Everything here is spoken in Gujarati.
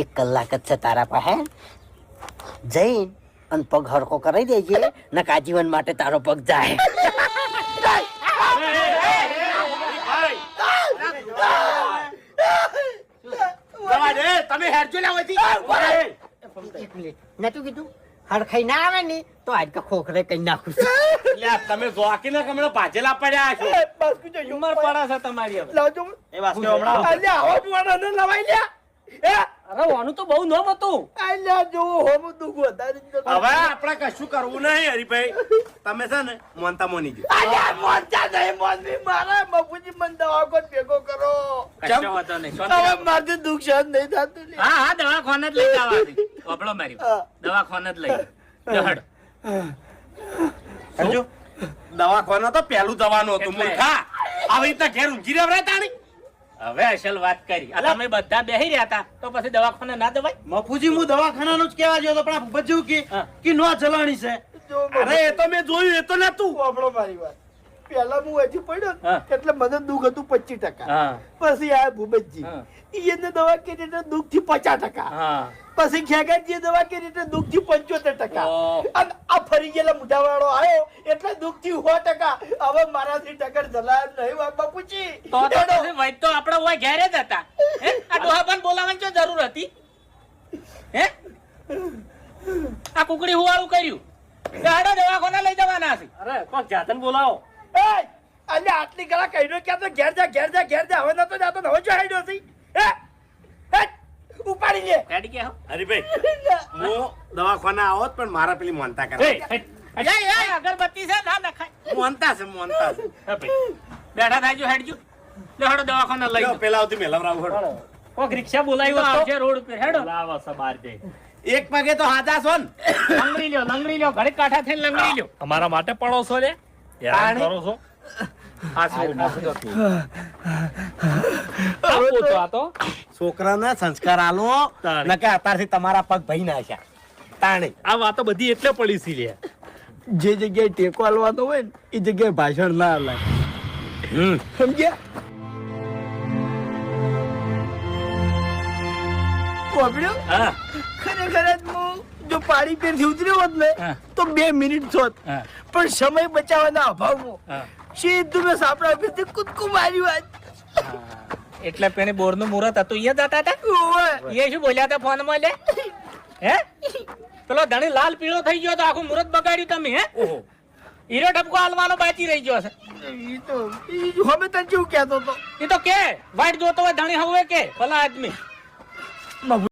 1 કલાક જ છે તારા પાસે જઈને અને પગ હરકો કરાવી દેજે ને આજીવન માટે તારો પગ જાય તમે હેરજો ના હોતી 1 મિનિટ નતું કીધું હરખાઈ ના આવે ને તો આજ કા ખોખરે કઈ નાખું તમે જોકી ને કમળો ભાજેલા પડ્યા છો બસ કુજો ઉમર પડા છે તમારી હવે લાવજો એ વાસ્તે હમણાં અલ્યા આવો જોવાનો ન લવાઈ લ્યા અરે વાનું તો બહુ નોમ હતું અલ્યા જો હોમ દુખ વધારે હવે આપણે કશું કરવું નહીં હરીભાઈ તમે છે ને મોનતા મોની ગયો અલ્યા મોનતા નહીં મોનવી મારા બાપુજી મન દવાખાને ભેગો કરો કશો વાતો નહીં હવે મારે દુખ સહન નહીં થતું લે હા દવાખાને જ લઈ જવાની ઓપડો મારી દવાખાને જ લઈ જહડ સમજો દવાખાને તો પહેલું દવાનું હતું મૂર્ખા આવી રીતે ઘેર ઊંઘી રહેવરા તાણી હવે અસલ વાત કરી આ તમે બધા બેહી રહ્યા હતા તો પછી દવાખાને ના દવાય મફુજી હું દવાખાનાનું જ કહેવા ગયો તો પણ ભજ્યું કે નો ચલાણી છે અરે એ તો મેં જોયું એ તો નતું આપણો મારી વાત પેલા હું હજી પડ્યો એટલે મને દુખ હતું 25%. પછી આ ભૂપતજી એને દવા કરી એટલે દુઃખ થી 50%. પછી ખેગાજી દવા કરી એટલે દુઃખ થી 75%. અને આ ફરી ગયેલા મુઢાવાળો આવ્યો એટલે દુઃખ થી 100%. હવે મારાથી ટક્કર જલાય નહીં વાત બાપુજી તો વૈદ તો આપણે ઓય ઘેરે જ હતા હે આ ડોહાબન બોલાવવાની શું જરૂર હતી હે આ કુકડી હુવાળું કર્યું ગાડા દવાખાને લઈ જવાના છે અરે કોણ જાતન બોલાવો એ અલ્યા આટલી ગળા કઈનો ક્યાં તો ઘેર જા હવે નતો જાતો ને હવે જો હાઈડો છે હે ઉપાડી લે ગાડી કે હો હરીભાઈ હું દવાખાને આવત પણ મારા પેલી મોનતા કરે અગરબત્તી છે ના નખાય મોનતા છે બેઠા થાજો હેડજો લે હેડો દવાખાને લઈ જાઓ પેલા આવતી મેલવરાવ હેડો કોક રિક્ષા બોલાવ્યો આવશે રોડ ઉપર હેડો લાવો સબાર દે એક પગે તો હાજા છો ને લંગડી લ્યો ઘરે કાઠા થઈને લંગડી લ્યો અમારા માટે પડો છો લે યાર કરો છો છોકરાના સંસ્કાર આલો નકે અત્યારથી તમારા પગ ભઈ નાખ્યા તાણે આ વાતો બધી એટલે પડી સી લે જે જગ્યાએ ટેકો આલવાનો હોય ને એ જગ્યાએ ભાષણ ના આલાય સમજ્યા કોબડ્યો ખરેખર જ હું જો પાણી પેરથી ઉતર્યો હોત ને તો 2 મિનિટ થોત પણ સમય બચાવવાના અભાવમાં સીધું મેં સાપડા પેરથી કૂદકું માર્યું આજ એટલે પેને બોર નું મુહૂર્ત હતું અહીંયા જતા હતા એ શું બોલ્યા હતા ફોન માં લે હે પેલો ધણી લાલ પીળો થઈ ગયો તો આખું મુહૂર્ત બગાડ્યું તમે હે હીરો ઠપકો હાલવાનો બાકી રહી ગયો છે ઈ તો હવે તને કેવું કહેતો હતો એ તો કે વાઈટ જોતો હોય ધણી હવે કે ભલા આદમી